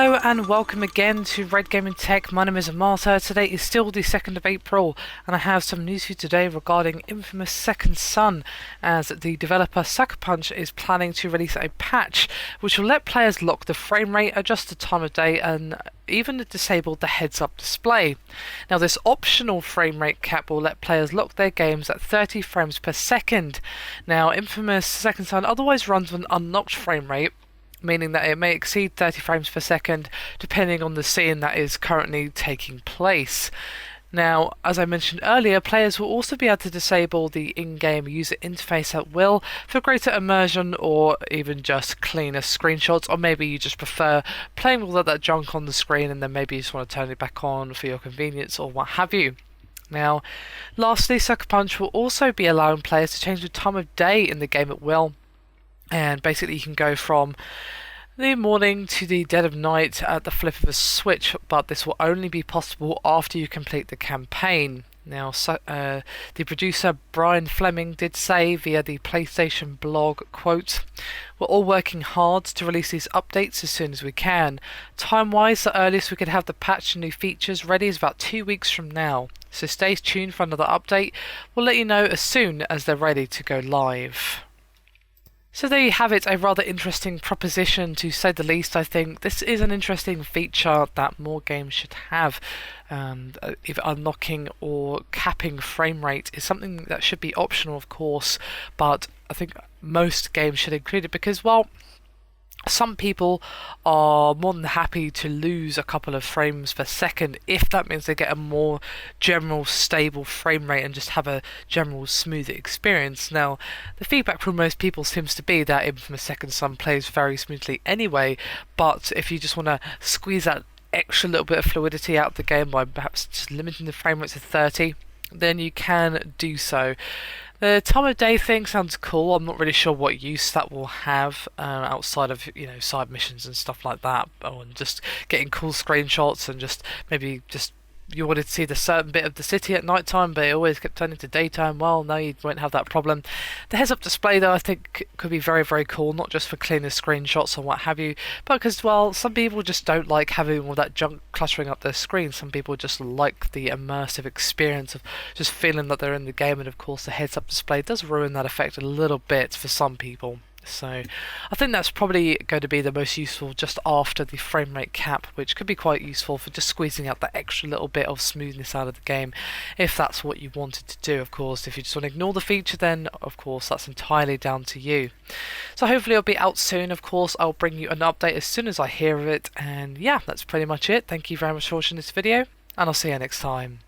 Hello and welcome again to Red Gaming Tech. My name is Marta. Today is still the 2nd of April and I have some news for you today regarding Infamous Second Son, as the developer Sucker Punch is planning to release a patch which will let players lock the frame rate, adjust the time of day and even disable the heads-up display. Now this optional frame rate cap will let players lock their games at 30 frames per second. Now Infamous Second Son otherwise runs with an unlocked frame rate, meaning that it may exceed 30 frames per second depending on the scene that is currently taking place. Now, as I mentioned earlier, players will also be able to disable the in-game user interface at will for greater immersion or even just cleaner screenshots, or maybe you just prefer playing with all that junk on the screen and then maybe you just want to turn it back on for your convenience or what have you. Now, lastly, Sucker Punch will also be allowing players to change the time of day in the game at will. And basically you can go from the morning to the dead of night at the flip of a switch, but this will only be possible after you complete the campaign. Now, the producer Brian Fleming did say via the PlayStation blog, quote, "We're all working hard to release these updates as soon as we can. Time-wise, the earliest we could have the patch and new features ready is about 2 weeks from now. So stay tuned for another update. We'll let you know as soon as they're ready to go live." So there you have it, a rather interesting proposition to say the least. I think this is an interesting feature that more games should have. If unlocking or capping frame rate is something that should be optional, of course, but I think most games should include it because, well, some people are more than happy to lose a couple of frames per second if that means they get a more general stable frame rate and just have a general smoother experience. Now, the feedback from most people seems to be that Infamous Second Son plays very smoothly anyway, but if you just want to squeeze that extra little bit of fluidity out of the game by perhaps just limiting the frame rate to 30, then you can do so. The time of day thing sounds cool. I'm not really sure what use that will have outside of, side missions and stuff like that, or just getting cool screenshots and just maybe just you wanted to see the certain bit of the city at night time, but it always kept turning to daytime. Well, no, you won't have that problem. The heads-up display, though, I think could be very, very cool, not just for cleaner screenshots or what have you, but because, well, some people just don't like having all that junk cluttering up their screen. Some people just like the immersive experience of just feeling that they're in the game, and of course the heads-up display does ruin that effect a little bit for some people. So I think that's probably going to be the most useful just after the frame rate cap, which could be quite useful for just squeezing out that extra little bit of smoothness out of the game, if that's what you wanted to do. Of course, if you just want to ignore the feature, then of course that's entirely down to you. So hopefully it'll be out soon. Of course, I'll bring you an update as soon as I hear of it, and yeah, that's pretty much it. Thank you very much for watching this video, and I'll see you next time.